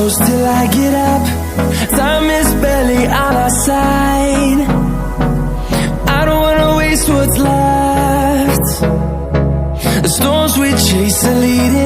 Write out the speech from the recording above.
close till I get up. Time is barely on our side. I don't wanna waste what's left. The storms we chase are leading